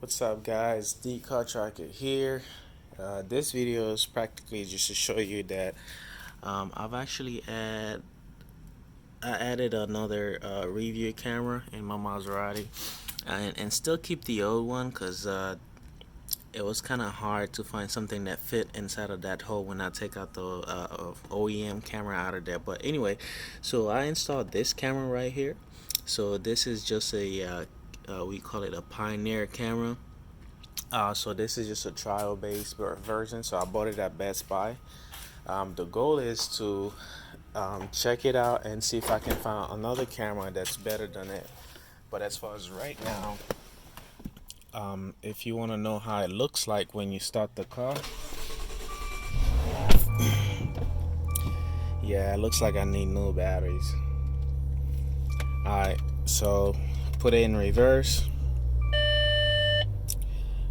What's up, guys? D Car Tracker here. This video is practically just to show you that I've actually I added another review camera in my Maserati, and still keep the old one because it was kind of hard to find something that fit inside of that hole when I take out the OEM camera out of there. But anyway, so I installed this camera right here. So this is just we call it a Pioneer camera. So this is just a trial based version. So I bought it at Best Buy. The goal is to check it out and see if I can find another camera that's better than it. But as far as right now, if you want to know how it looks like when you start the car, yeah, it looks like I need new batteries. Alright, so put it in reverse.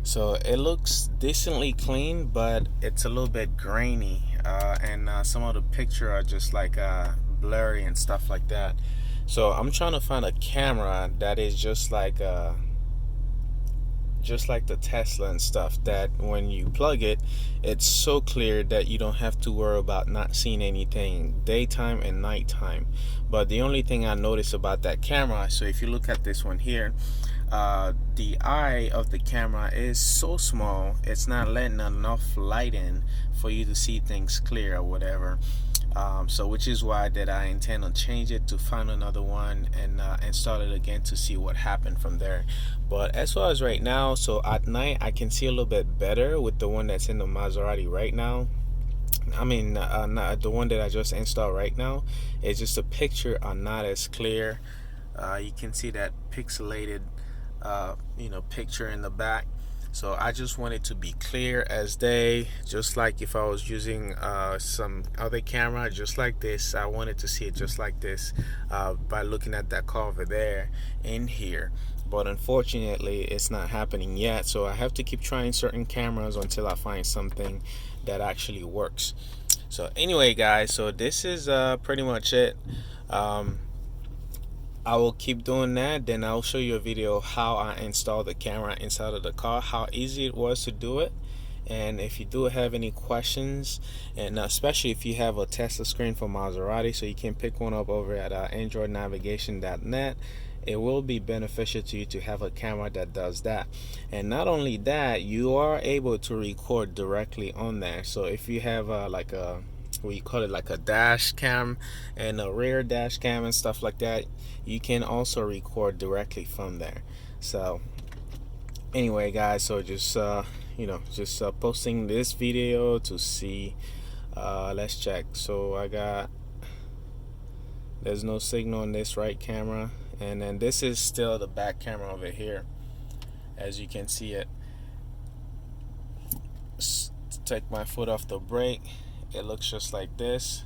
So it looks decently clean, but it's a little bit grainy, and some of the picture are just like blurry and stuff like that. So I'm trying to find a camera that is just like the Tesla and stuff, that when you plug it, it's so clear that you don't have to worry about not seeing anything daytime and nighttime. But the only thing I noticed about that camera, so if you look at this one here, the eye of the camera is so small, it's not letting enough light in for you to see things clear or whatever. So which is why that I intend on change it to find another one and install it again to see what happened from there. But as far as right now, so at night I can see a little bit better with the one that's in the Maserati right now. I mean, not the one that I just installed right now. It's just the picture are not as clear. You can see that pixelated picture in the back. So I just want it to be clear as day, just like if I was using some other camera just like this. I wanted to see it just like this by looking at that car over there in here. But unfortunately it's not happening yet, so I have to keep trying certain cameras until I find something that actually works. So anyway, guys, so this is pretty much it. I will keep doing that, then I'll show you a video how I installed the camera inside of the car, how easy it was to do it. And if you do have any questions, and especially if you have a Tesla screen for Maserati, so you can pick one up over at androidnavigation.net, it will be beneficial to you to have a camera that does that. And not only that, you are able to record directly on there. So if you have like a, we call it like a dash cam and a rear dash cam and stuff like that, you can also record directly from there. So anyway, guys, so just posting this video to see. Let's check. So there's no signal on this right camera, and then this is still the back camera over here, as you can see it. Take my foot off the brake, it looks just like this.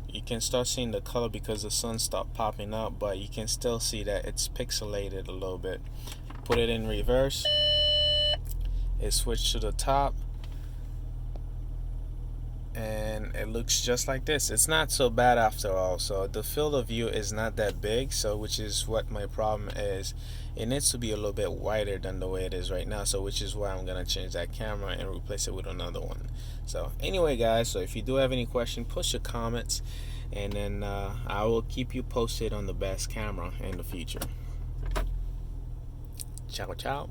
You can start seeing the color because the sun stopped popping up, but you can still see that it's pixelated a little bit. Put it in reverse, it switched to the top, and it looks just like this. It's not so bad after all. So the field of view is not that big, so which is what my problem is. It needs to be a little bit wider than the way it is right now, so which is why I'm gonna change that camera and replace it with another one. So anyway, guys, so if you do have any question, post your comments, and then I will keep you posted on the best camera in the future. Ciao ciao.